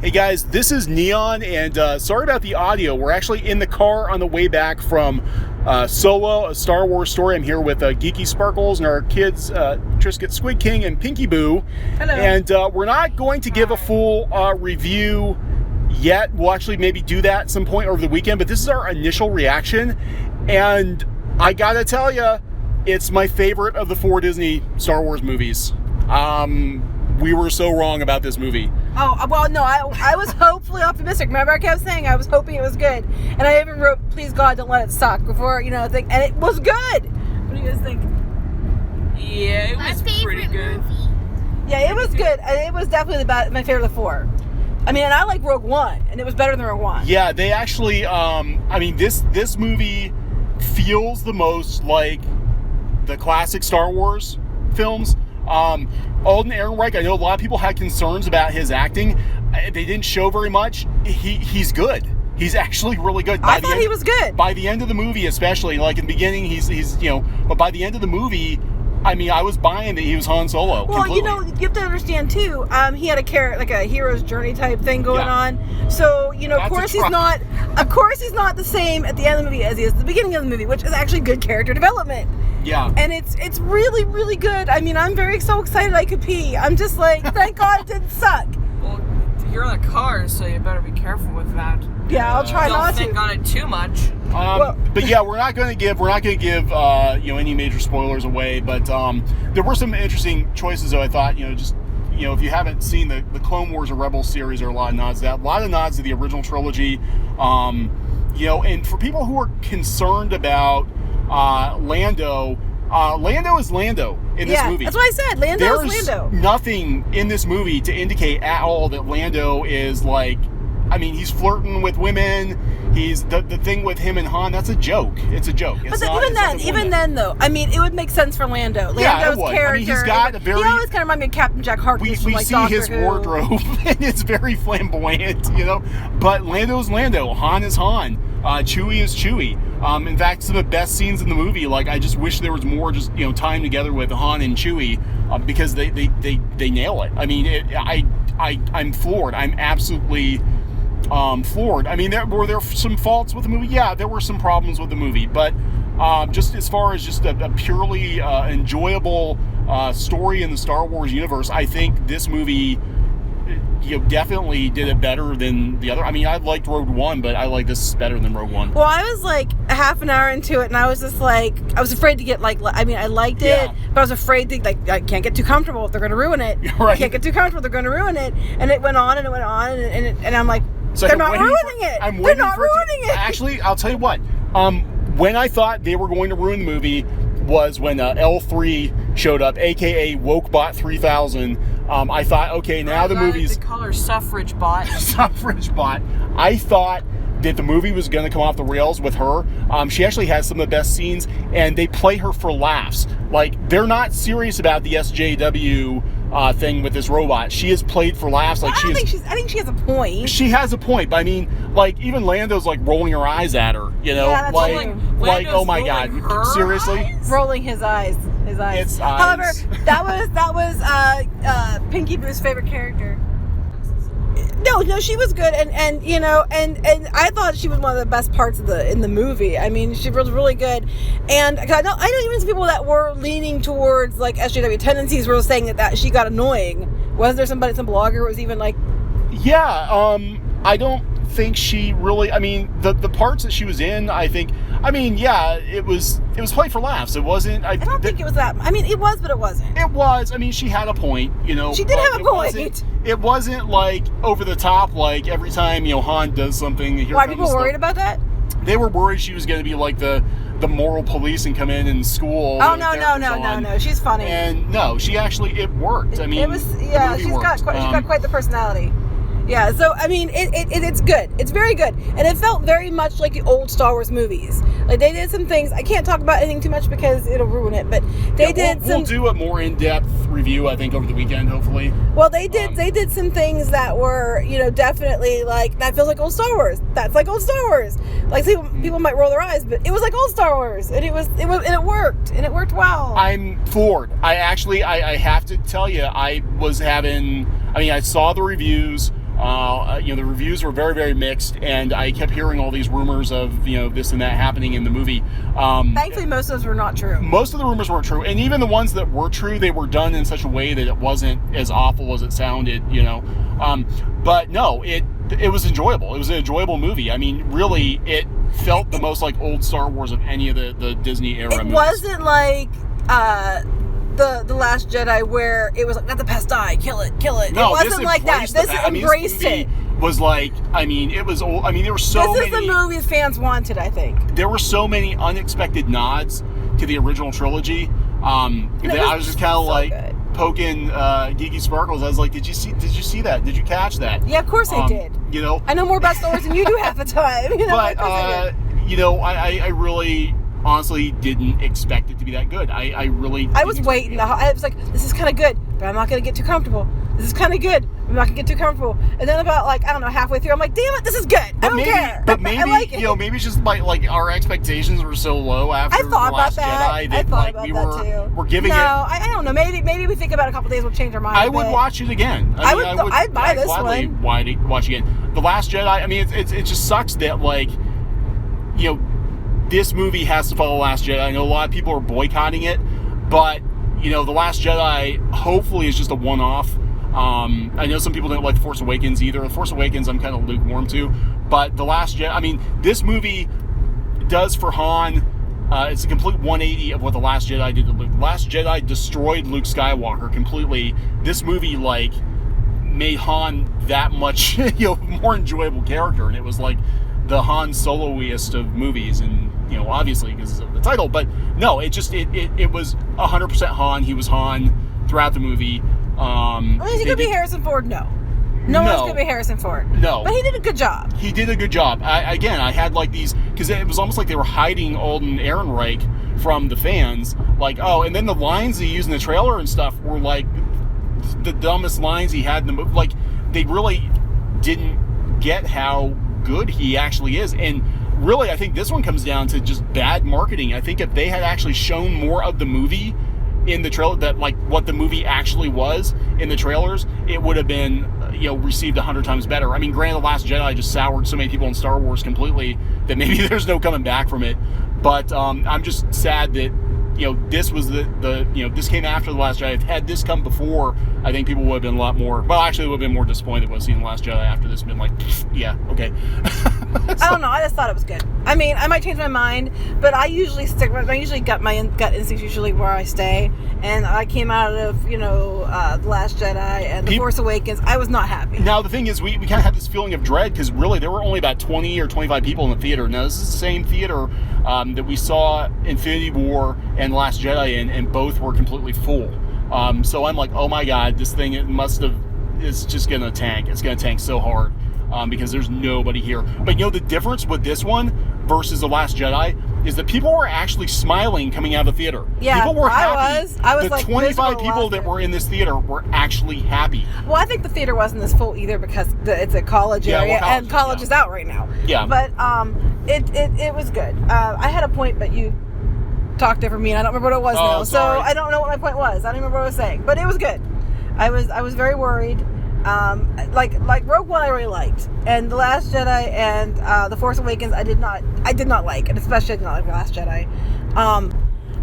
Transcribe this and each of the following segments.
Hey guys, this is Neon, and sorry about the audio. We're actually in the car on the way back from Solo, a Star Wars story. I'm here with Geeky Sparkles and our kids, Trisket Squid King and Pinky Boo. Hello. And we're not going to give a full review yet. We'll actually maybe do that at some point over the weekend, but this is our initial reaction. And I gotta tell you, it's my favorite of the 4 Disney Star Wars movies. We were so wrong about this movie. Oh, well, no, I was hopefully optimistic. Remember I kept saying I was hoping it was good. And I even wrote, please God, don't let it suck before, and it was good. What do you guys think? Yeah, it was pretty good. Yeah, it was good. And it was definitely my favorite of the 4. I mean, and I like Rogue One, and it was better than Rogue One. Yeah, they actually, this movie feels the most like the classic Star Wars films. Alden Ehrenreich, I know a lot of people had concerns about his acting. They didn't show very much. He's good. He's actually really good. I thought he was good. By the end of the movie, especially, like in the beginning, he's but by the end of the movie, I mean, I was buying that he was Han Solo. Well, completely. you have to understand too. He had a hero's journey type thing going on. So of course he's not the same at the end of the movie as he is at the beginning of the movie, which is actually good character development. Yeah. And it's really, really good. I mean, I'm so excited I could pee. I'm just like, thank God it didn't suck. Well, you're in a car, so you better be careful with that. Yeah, I'll try not to. Don't think on it too much. But yeah, we're not going to give any major spoilers away. But there were some interesting choices, though. I thought, if you haven't seen the Clone Wars or Rebels series, there are a lot of nods to that. A lot of nods to the original trilogy. And for people who are concerned about Lando is Lando in this movie. That's what I said. Lando is Lando. There's nothing in this movie to indicate at all that Lando is he's flirting with women. He's the thing with him and Han. That's a joke. It's a joke. But even then, though, I mean, it would make sense for Lando. Lando's character. I mean, he's got a very. He always kind of reminds me of Captain Jack Harkness. We see Doctor his Who. wardrobe, and it's very flamboyant, But Lando's Lando. Han is Han. Chewie is Chewie. In fact, some of the best scenes in the movie, I just wish there was more time together with Han and Chewie, because they nail it. I mean, I'm floored. I'm absolutely floored. I mean, were there some faults with the movie? Yeah, there were some problems with the movie, but just as far as just a purely enjoyable story in the Star Wars universe, I think this movie definitely did it better than the other. I mean, I liked Rogue One, but I like this better than Rogue One. Well, I was like a half an hour into it, and I was just like, I was afraid to get I liked it, but I was afraid to I can't get too comfortable if they're going to ruin it. Right. I can't get too comfortable; they're going to ruin it. And it went on and it went on, and I'm like, they're not ruining it. They're not ruining it. Actually, I'll tell you what. When I thought they were going to ruin the movie was when L3 showed up, aka Wokebot 3000. I thought, okay, now the movie's... They call her Suffrage Bot. Suffrage Bot. I thought that the movie was going to come off the rails with her. She actually has some of the best scenes, and they play her for laughs. They're not serious about the SJW thing with this robot. She is played for laughs. I think she has a point. She has a point, but I mean, even Lando's rolling her eyes at her, Yeah, that's oh my God, seriously? Rolling his eyes. It's However, eyes. that was Pinky Boo's favorite character. No, she was good, and I thought she was one of the best parts in the movie. I mean, she was really good, and I know even some people that were leaning towards SJW tendencies were saying that she got annoying. Was there some blogger was even Yeah, I don't think she really. I mean, the parts that she was in, I think. I mean, yeah, it was played for laughs. It wasn't. I don't think it was that. I mean, it was, but it wasn't. It was. I mean, she had a point. She did have a point. It wasn't over the top. Every time Han does something. Why are people worried about that? They were worried she was going to be the moral police and come in and school. Oh no! She's funny. And no, she actually it worked. I mean, it was she's got quite the personality. Yeah, so I mean, it's good. It's very good, and it felt very much like the old Star Wars movies. They did some things. I can't talk about anything too much because it'll ruin it. But we'll do a more in-depth review, I think, over the weekend, hopefully. Well, they did some things that were, definitely that feels like old Star Wars. That's like old Star Wars. People might roll their eyes, but it was like old Star Wars, and it worked, and it worked well. I'm floored. I have to tell you, I saw the reviews. The reviews were very, very mixed, and I kept hearing all these rumors of this and that happening in the movie. Thankfully, most of those were not true. Most of the rumors weren't true, and even the ones that were true, they were done in such a way that it wasn't as awful as it sounded. But no, it was enjoyable. It was an enjoyable movie. I mean, really, it felt the most like old Star Wars of any of the Disney era movies. It wasn't like the Last Jedi where it was like, let the past die, kill it. No, it wasn't like that. This embraced it. Was like, it was old. There were so many. This is the movie fans wanted, I think. There were so many unexpected nods to the original trilogy. I was just kind of good. Poking Geeky Sparkles. I was like, did you see that? Did you catch that? Yeah, of course I did. I know more about Star Wars than you do half the time. But I really honestly didn't expect it to be that good. I was waiting. I was like, this is kind of good, but I'm not going to get too comfortable. This is kind of good. I'm not going to get too comfortable. And then about halfway through, I'm like, damn it, this is good. I don't care. But maybe, I like it. Maybe it's just like our expectations were so low after The Last Jedi that we're giving it. No, I don't know. Maybe we think about it a couple days, we'll change our mind. I would watch it again. I'd buy this gladly one. Watch again. The Last Jedi. It just sucks that this movie has to follow The Last Jedi. I know a lot of people are boycotting it, but The Last Jedi hopefully is just a one-off. I know some people don't like The Force Awakens either. The Force Awakens I'm kind of lukewarm to, but The Last Jedi, this movie does for Han, it's a complete 180 of what The Last Jedi did to Luke. The Last Jedi destroyed Luke Skywalker completely. This movie, made Han that much, more enjoyable character, and it was like the Han Solo-iest of movies, and, obviously because of the title, but no, it was 100% Han. He was Han throughout the movie. Is he going to be Harrison Ford? No. No one's going to be Harrison Ford. No. But he did a good job. He did a good job. I had these, because it was almost like they were hiding Alden Ehrenreich from the fans. And then the lines he used in the trailer and stuff were the dumbest lines he had in the movie. They really didn't get how good he actually is. And really, I think this one comes down to just bad marketing. I think if they had actually shown more of the movie in the trailer, that what the movie actually was in the trailers, it would have been received 100 times better. Granted, The Last Jedi just soured so many people in Star Wars completely that maybe there's no coming back from it. But I'm just sad that this was this came after The Last Jedi. If had this come before, I think people would have been a lot more. Well, actually, would have been more disappointed with seeing The Last Jedi after this. Been like, yeah, okay. I don't know. I just thought it was good. I might change my mind, but I usually gut my gut instincts usually where I stay. And I came out of The Last Jedi and The Force Awakens. I was not happy. Now the thing is, we kind of had this feeling of dread because really there were only about 20 or 25 people in the theater. Now this is the same theater that we saw Infinity War and The Last Jedi in, and both were completely full. So I'm like, oh my God, this thing it's just gonna tank. It's gonna tank so hard. Because there's nobody here. But the difference with this one versus The Last Jedi is that people were actually smiling coming out of the theater. Yeah, people were happy. I was the 25 people that were in this theater were actually happy. Well, I think the theater wasn't as full either because it's a college area, and college is out right now. Yeah. But it was good. I had a point, but you talked over me, and I don't remember what it was now. Sorry. So I don't know what my point was. I don't remember what I was saying, but it was good. I was very worried. Like Rogue One I really liked, and The Last Jedi and The Force Awakens I did not like, and especially I did not like The Last Jedi.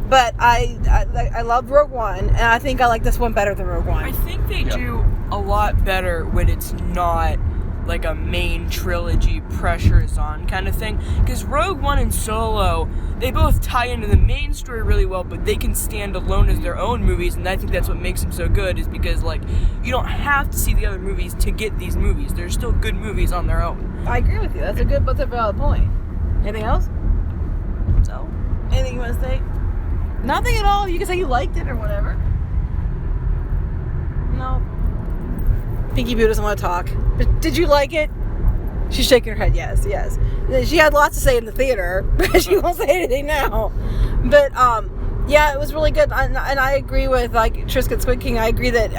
But I loved Rogue One, and I think I like this one better than Rogue One. I think they do a lot better when it's not like a main trilogy pressures on kind of thing, because Rogue One and Solo, they both tie into the main story really well, but they can stand alone as their own movies, and I think that's what makes them so good, is because you don't have to see the other movies to get these movies. They're still good movies on their own. I agree with you. That's a valid point. Anything else? No. Anything you want to say? Nothing at all. You can say you liked it or whatever. No. Pinky Boo doesn't want to talk. Did you like it? She's shaking her head. Yes. She had lots to say in the theater, but she won't say anything now. But yeah, it was really good, and I agree with Trisket Squid King. I agree that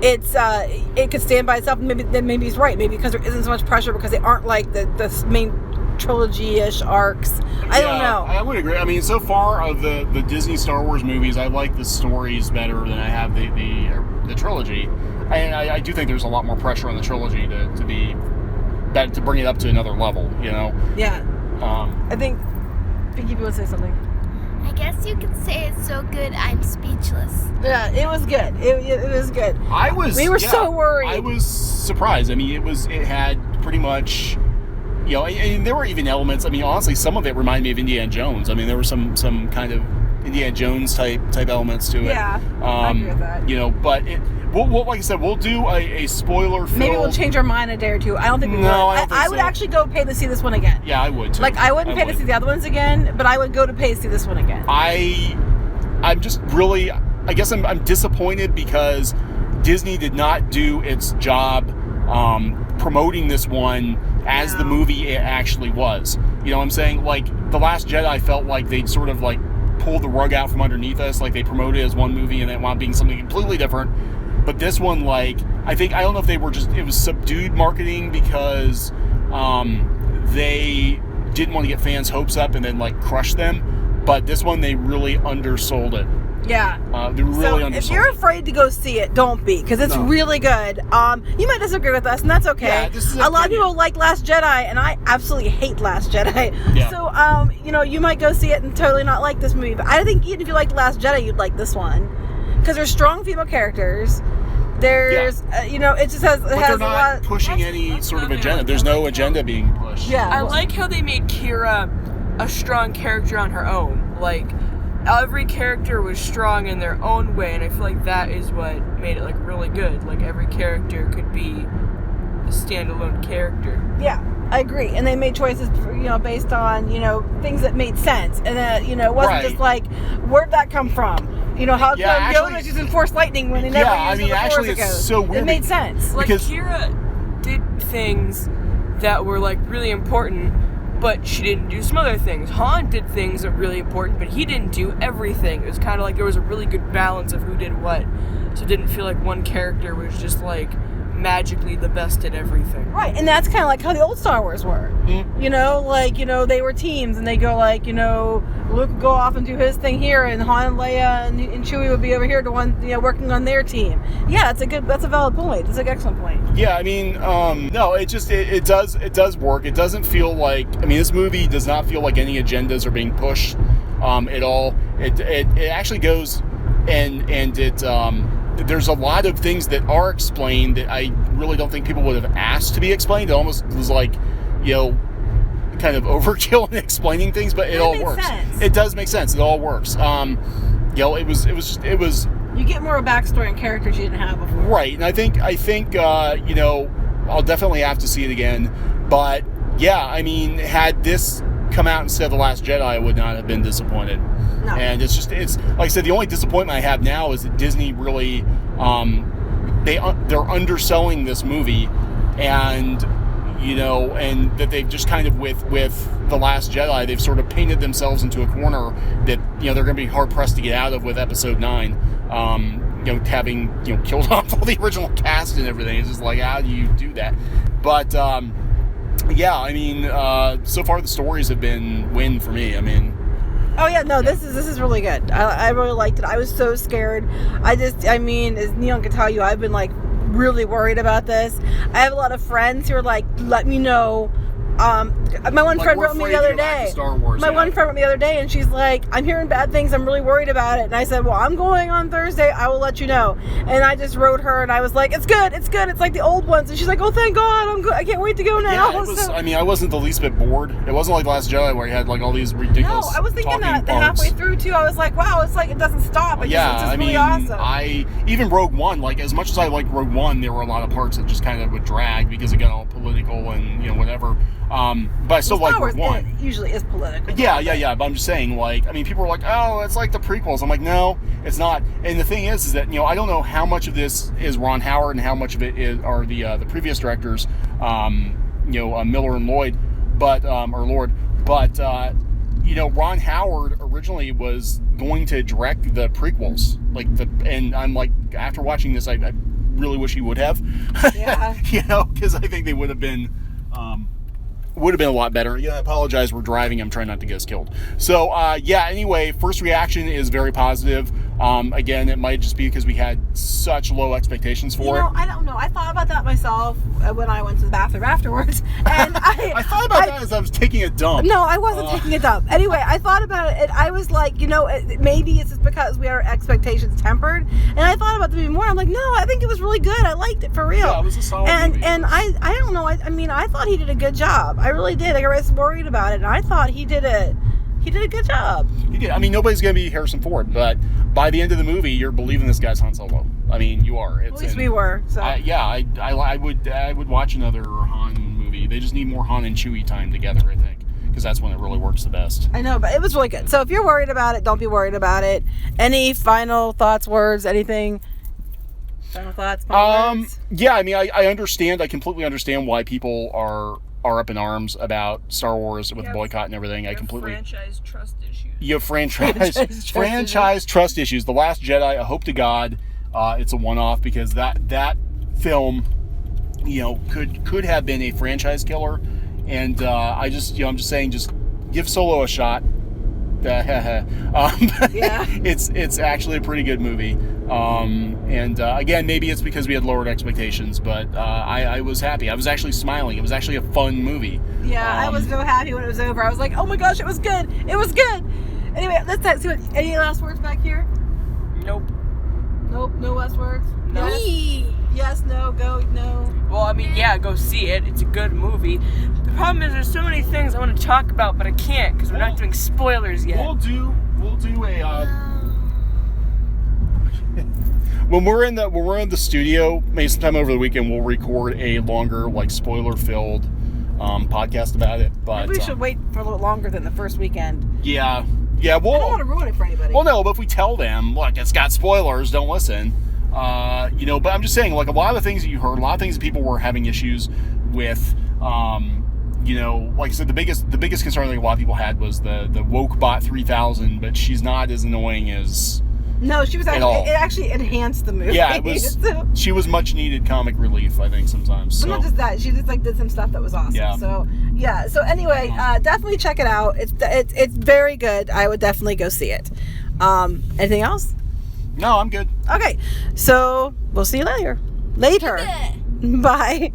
it could stand by itself. Maybe he's right. Maybe because there isn't so much pressure because they aren't like the main trilogy-ish arcs. I don't know. I would agree. So far of the Disney Star Wars movies, I like the stories better than I have the trilogy. I do think there's a lot more pressure on the trilogy to bring it up to another level, you know? Yeah. I think Pinky would say something. I guess you could say it's so good I'm speechless. Yeah, it was good. It was good. We were so worried. I was surprised. I mean, it had pretty much, you know, and there were even elements. I mean, honestly, some of it reminded me of Indiana Jones. I mean, there were some kind of Indiana Jones type elements to it. Yeah, I agree with that. You know, but we'll like I said, we'll do a spoiler film. Maybe we'll change our mind a day or two. I don't think we would. I don't think I would so. actually go pay to see this one again. Yeah, I would too. Like, I wouldn't pay to see the other ones again, but I would go to pay to see this one again. I'm just really, I guess I'm disappointed because Disney did not do its job promoting this one as the movie it actually was. You know what I'm saying? Like, The Last Jedi felt like they'd sort of like pulled the rug out from underneath us. Like, they promoted it as one movie and then it wound up being something completely different. But this one, like, I don't know if they were just, it was subdued marketing because they didn't want to get fans' hopes up and then, like, crush them. But this one, they really undersold it. Yeah. They really undersold it. If you're afraid to go see it, don't be, because it's really good. You might disagree with us, and that's okay. Yeah, this is a lot of people like Last Jedi, and I absolutely hate Last Jedi. Yeah. So, you know, you might go see it and totally not like this movie. But I think even if you liked Last Jedi, you'd like this one. Because there's strong female characters. There's, you know, it just has, But they're not pushing any sort of agenda. There's no agenda being pushed. Yeah. I like how they made Kira a strong character on her own. Like, every character was strong in their own way, and I feel like that is what made it, like, really good. Like, every character could be a standalone character. Yeah, I agree. And they made choices, you know, based on, you know, things that made sense. And, you know, it wasn't just like, where'd that come from? You know, how come Yoda's using Force Lightning when they never used the Force ago? It's so weird. It made sense. Like, Kira did things that were, like, really important, but she didn't do some other things. Han did things that were really important, but he didn't do everything. It was kind of like there was a really good balance of who did what. So it didn't feel like one character was just, like, magically the best at everything. Right, and that's kind of like how the old Star Wars were. Mm-hmm. You know, like, you know, they were teams, and they go like, you know, Luke would go off and do his thing here, and Han and Leia and Chewie would be over here to one, you know, working on their team. Yeah, that's a valid point. It's an excellent point. Yeah, I mean, no, it does work. It doesn't feel like, I mean, this movie does not feel like any agendas are being pushed at all. It actually goes and it there's a lot of things that are explained that I really don't think people would have asked to be explained. It almost was like, you know, kind of overkill in explaining things, but it all works. Sense. It does make sense. It all works. You know, it was. You get more of a backstory and characters you didn't have before. Right, and I think you know, I'll definitely have to see it again. But yeah, I mean, had this come out instead of The Last Jedi, I would not have been disappointed. No. And it's like I said, the only disappointment I have now is that Disney really, they're underselling this movie, and you know, and that they've just kind of with The Last Jedi, they've sort of painted themselves into a corner that, you know, they're going to be hard pressed to get out of with Episode 9. You know, having, you know, killed off all the original cast and everything. It's just like, how do you do that? But yeah, I mean, so far the stories have been win for me. I mean. Oh yeah, no, this is really good. I really liked it. I was so scared. I mean, as Neil can tell you, I've been like really worried about this. I have a lot of friends who are like, let me know. My one friend wrote me the other day. One friend wrote me the other day, and she's like, I'm hearing bad things. I'm really worried about it. And I said, well, I'm going on Thursday. I will let you know. And I just wrote her, and I was like, it's good. It's good. It's like the old ones. And she's like, oh, thank God. I'm good. I can't wait to go now. Yeah, it was, I mean, I wasn't the least bit bored. It wasn't like Last Jedi where you had like all these ridiculous. No, I was thinking that halfway through too. I was like, wow, it's like it doesn't stop. It's just really awesome. Even Rogue One, like as much as I liked Rogue One, there were a lot of parts that just kind of would drag because it got all political and, you know, whatever. But I still like Rogue One. It usually is political. Yeah. But I'm just saying, like, I mean, people are like, oh, it's like the prequels. I'm like, no, it's not. And the thing is that, you know, I don't know how much of this is Ron Howard and how much of it are the previous directors, you know, Miller and Lloyd, but or Lord, but you know, Ron Howard originally was going to direct the prequels, and I'm like, after watching this, I really wish he would have. Yeah. You know, because I think they would have been a lot better. Yeah, I apologize. We're driving. I'm trying not to get us killed. So, yeah, anyway, first reaction is very positive. Again, it might just be because we had such low expectations for it. I don't know. I thought about that myself when I went to the bathroom afterwards, and I thought about that as I was taking a dump. No, I wasn't taking a dump. Anyway, I thought about it, and I was like, maybe it's just because we had our expectations tempered. And I thought about the movie more. I'm like, no, I think it was really good. I liked it for real. Yeah, it was a solid movie. And I don't know. I mean, I thought he did a good job. I really did. I was worried about it, and I thought he did a good job. He did. I mean, nobody's going to be Harrison Ford, but by the end of the movie, you're believing this guy's Han Solo. I mean, you are. At least we were. So I would watch another Han movie. They just need more Han and Chewie time together, I think, because that's when it really works the best. I know, but it was really good. So if you're worried about it, don't be worried about it. Any final thoughts, words, anything? Final thoughts? Words? Yeah, I mean, I understand. I completely understand why people are up in arms about Star Wars with the boycott and everything. I completely. Franchise trust issues. You have franchise trust issues. The Last Jedi. I hope to God, it's a one-off, because that film, could have been a franchise killer, and I'm just saying, just give Solo a shot. Yeah. It's actually a pretty good movie. Again, maybe it's because we had lowered expectations, but I was happy. I was actually smiling. It was actually a fun movie. Yeah, I was so happy when it was over. I was like, oh my gosh, it was good. It was good. Anyway, let's see. Any last words back here? Nope. No last words? No. Yes, no, go, no. Well, I mean, yeah, go see it. It's a good movie. The problem is there's so many things I want to talk about, but I can't because we're not doing spoilers yet. We'll do a when we're in the studio, maybe sometime over the weekend, we'll record a longer, spoiler-filled podcast about it. But maybe we should wait for a little longer than the first weekend. Yeah. I don't want to ruin it for anybody. Well, no, but if we tell them, look, it's got spoilers, don't listen. But I'm just saying, a lot of the things that you heard, a lot of things that people were having issues with, like I said, the biggest concern that a lot of people had was the WokeBot 3000, but she's not as annoying as. No, she was actually. It actually enhanced the movie. Yeah, it was. She was much needed comic relief, I think, sometimes. So. But not just that, she just did some stuff that was awesome. Yeah. So yeah. So anyway, definitely check it out. It's very good. I would definitely go see it. Anything else? No, I'm good. Okay, so we'll see you later. Bye.